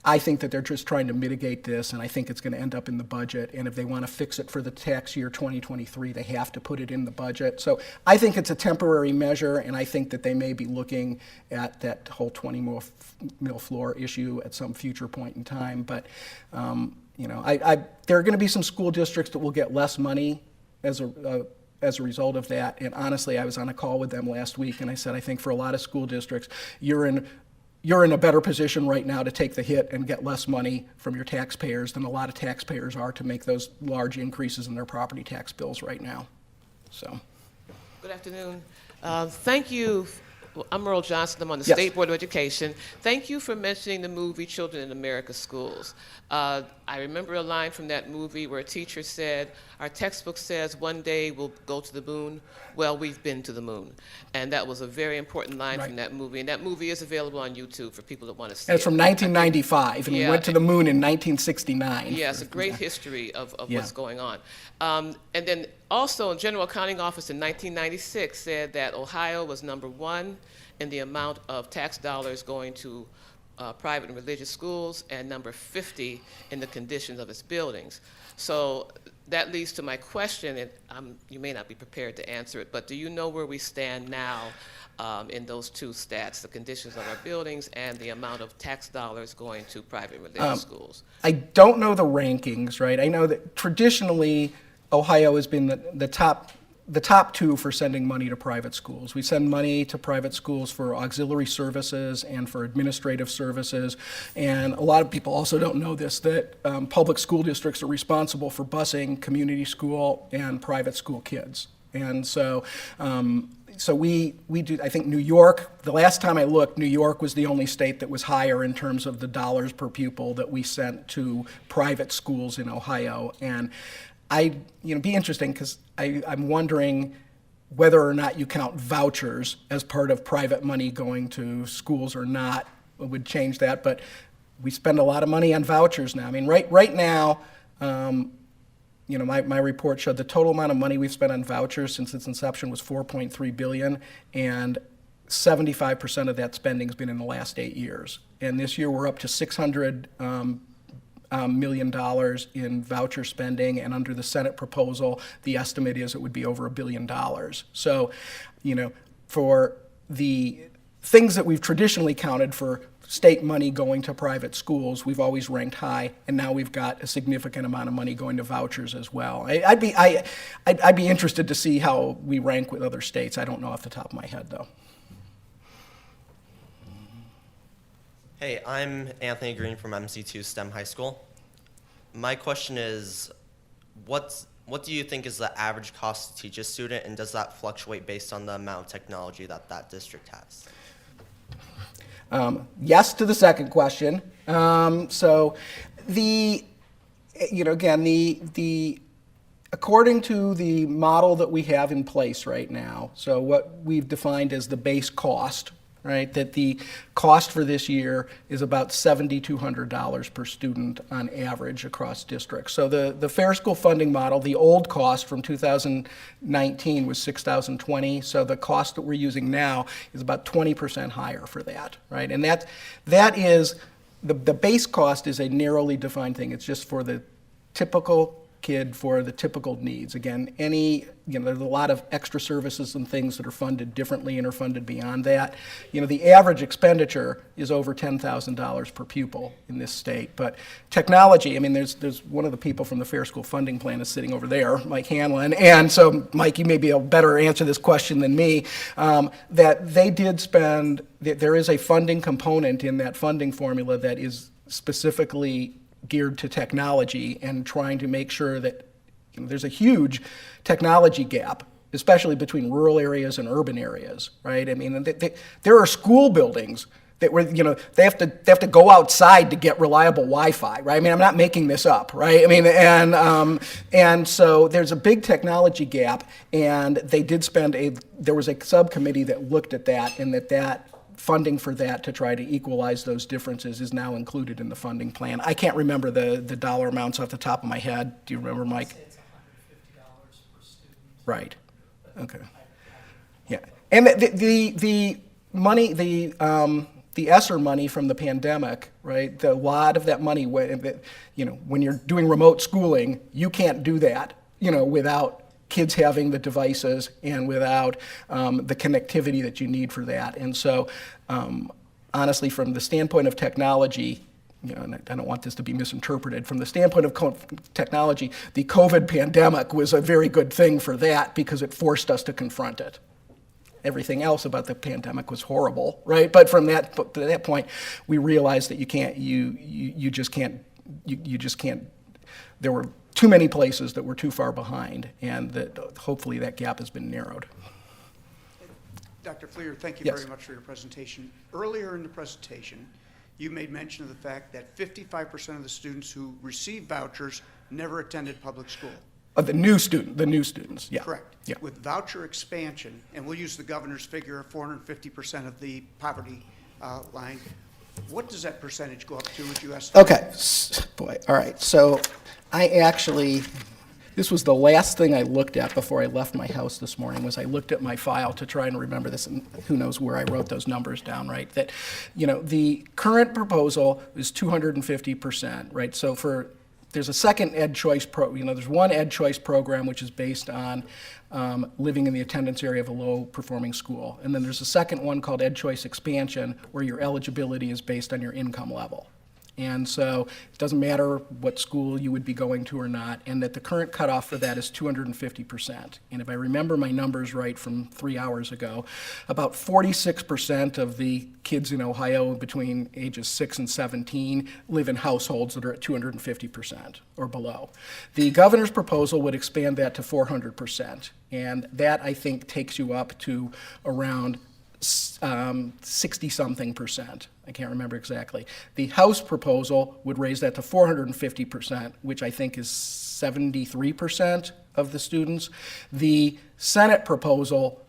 I think that they're just trying to mitigate this, and I think it's going to end up in the budget. And if they want to fix it for the tax year 2023, they have to put it in the budget. So I think it's a temporary measure, and I think that they may be looking at that whole 20 mil floor issue at some future point in time. But there are going to be some school districts that will get less money as a result of that. And honestly, I was on a call with them last week, and I said, I think for a lot of school districts, you're in a better position right now to take the hit and get less money from your taxpayers than a lot of taxpayers are to make those large increases in their property tax bills right now. So. Good afternoon. Thank you. I'm Merle Johnson. I'm on the Yes. State Board of Education. Thank you for mentioning the movie Children in America's Schools. I remember a line from that movie where a teacher said, our textbook says one day we'll go to the moon. Well, we've been to the moon. And that was a very important line from that movie. And that movie is available on YouTube for people that want to see it. It's from 1995, and we went to the moon in 1969. Yes, a great history of what's going on. And then also, the General Accounting Office in 1996 said that Ohio was #1 in the amount of tax dollars going to private and religious schools, and #50 in the conditions of its buildings. So that leads to my question, and you may not be prepared to answer it, but do you know where we stand now in those two stats, the conditions of our buildings and the amount of tax dollars going to private and religious schools? I don't know the rankings, right? I know that traditionally Ohio has been the top two for sending money to private schools. We send money to private schools for auxiliary services and for administrative services. And a lot of people also don't know this, that public school districts are responsible for busing community school and private school kids. And so we do, I think New York, the last time I looked, New York was the only state that was higher in terms of the dollars per pupil that we sent to private schools in Ohio. And be interesting, because I'm wondering whether or not you count vouchers as part of private money going to schools or not. It would change that, but we spend a lot of money on vouchers now. I mean, right now, my report showed the total amount of money we've spent on vouchers since its inception was $4.3 billion, and 75% of that spending has been in the last 8 years. And this year we're up to $600 million in voucher spending, and under the Senate proposal, the estimate is it would be over $1 billion. So, for the things that we've traditionally counted for state money going to private schools, we've always ranked high, and now we've got a significant amount of money going to vouchers as well. I'd be interested to see how we rank with other states. I don't know off the top of my head, though. Hey, I'm Anthony Green from MC2 STEM High School. My question is, what do you think is the average cost to teach a student, and does that fluctuate based on the amount of technology that district has? Yes to the second question. According to the model that we have in place right now, so what we've defined as the base cost, right, that the cost for this year is about $7,200 per student on average across districts. So the Fair School Funding Model, the old cost from 2019 was $6,020. So the cost that we're using now is about 20% higher for that, right? And that is, the base cost is a narrowly defined thing. It's just for the typical kid for the typical needs. Again, there's a lot of extra services and things that are funded differently and are funded beyond that. The average expenditure is over $10,000 per pupil in this state. But technology, there's one of the people from the Fair School Funding Plan is sitting over there, Mike Hanlon. And so, Mike, you may be able to better answer this question than me, that they did spend, there is a funding component in that funding formula that is specifically geared to technology and trying to make sure that there's a huge technology gap, especially between rural areas and urban areas, right? There are school buildings that were, they have to go outside to get reliable Wi-Fi, right? I'm not making this up, right? And so there's a big technology gap, and they did there was a subcommittee that looked at that, and that funding for that to try to equalize those differences is now included in the funding plan. I can't remember the dollar amounts off the top of my head. Do you remember, Mike? It's $150 per student. Right. Okay. Yeah. And the money, the ESSER money from the pandemic, right? A lot of that money, when you're doing remote schooling, you can't do that, without kids having the devices and without the connectivity that you need for that. And so, honestly, from the standpoint of technology, and I don't want this to be misinterpreted, from the standpoint of technology, the COVID pandemic was a very good thing for that because it forced us to confront it. Everything else about the pandemic was horrible, right? But from that point, we realized that you just can't. There were too many places that were too far behind, and that hopefully that gap has been narrowed. Dr. Fleer, thank you Yes. very much for your presentation. Earlier in the presentation, you made mention of the fact that 55% of the students who receive vouchers never attended public school. The new students, yeah. Correct. Yeah. With voucher expansion, and we'll use the governor's figure of 450% of the poverty line, what does that percentage go up to, would you estimate? Okay, boy, all right. So this was the last thing I looked at before I left my house this morning, was I looked at my file to try and remember this, and who knows where I wrote those numbers down, right? That, the current proposal is 250%, right? So there's a second ed choice there's one ed choice program which is based on living in the attendance area of a low-performing school. And then there's a second one called ed choice expansion, where your eligibility is based on your income level. And so it doesn't matter what school you would be going to or not, and that the current cutoff for that is 250%. And if I remember my numbers right from 3 hours ago, about 46% of the kids in Ohio between ages 6 and 17 live in households that are at 250% or below. The governor's proposal would expand that to 400%, and that, I think, takes you up to around 60-something%. I can't remember exactly. The House proposal would raise that to 450%, which I think is 73% of the students. The Senate proposal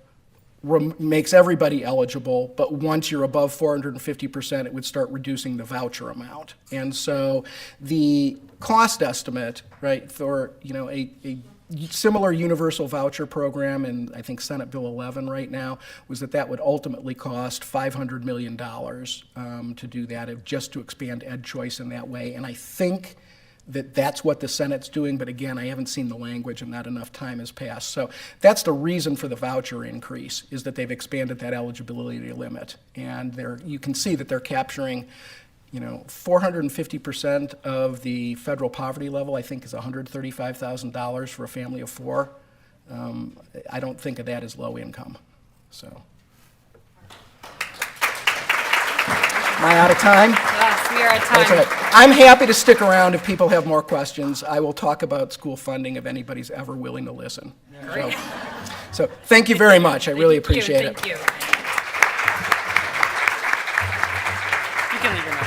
makes everybody eligible, but once you're above 450%, it would start reducing the voucher amount. And so the cost estimate, right, for a similar universal voucher program, and I think Senate Bill 11 right now, was that would ultimately cost $500 million to do that, just to expand ed choice in that way. And I think that's what the Senate's doing, but again, I haven't seen the language and not enough time has passed. So that's the reason for the voucher increase, is that they've expanded that eligibility limit. And you can see that they're capturing 450% of the federal poverty level, I think, is $135,000 for a family of 4. I don't think of that as low income. So, am I out of time? Yes, we are at time. That's all right. I'm happy to stick around if people have more questions. I will talk about school funding if anybody's ever willing to listen. So thank you very much. I really appreciate it. Thank you. You can leave your notes.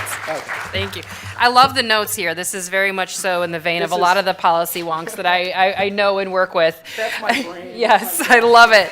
Thank you. I love the notes here. This is very much so in the vein of a lot of the policy wonks that I know and work with. That's my brain. Yes, I love it.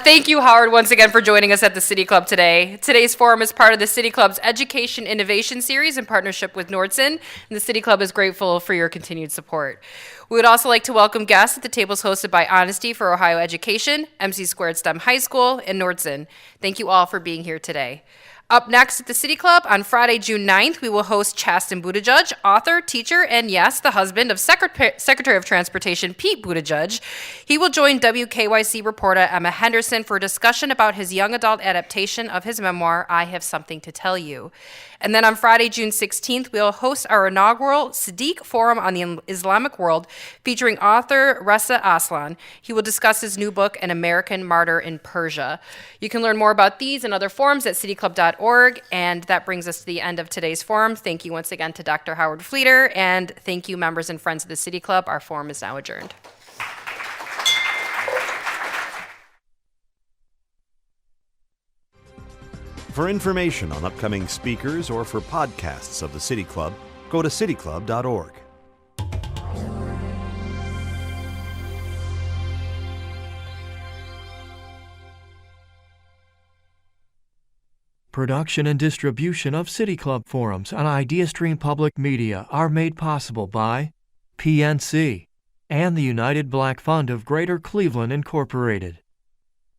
Thank you, Howard, once again for joining us at the City Club today. Today's forum is part of the City Club's Education Innovation Series in partnership with Nordson, and the City Club is grateful for your continued support. We would also like to welcome guests at the tables hosted by Honesty for Ohio Education, MC Squared STEM High School, and Nordson. Thank you all for being here today. Up next at the City Club on Friday, June 9th, we will host Chasten Buttigieg, author, teacher, and yes, the husband of Secretary of Transportation Pete Buttigieg. He will join WKYC reporter Emma Henderson for a discussion about his young adult adaptation of his memoir, I Have Something to Tell You. And then on Friday, June 16th, we'll host our inaugural Siddiq Forum on the Islamic World, featuring author Reza Aslan. He will discuss his new book, An American Martyr in Persia. You can learn more about these and other forums at cityclub.org, and that brings us to the end of today's forum. Thank you once again to Dr. Howard Fleeter, and thank you, members and friends of the City Club. Our forum is now adjourned. For information on upcoming speakers or for podcasts of the City Club, go to cityclub.org. Production and distribution of City Club forums on IdeaStream Public Media are made possible by PNC and the United Black Fund of Greater Cleveland, Incorporated.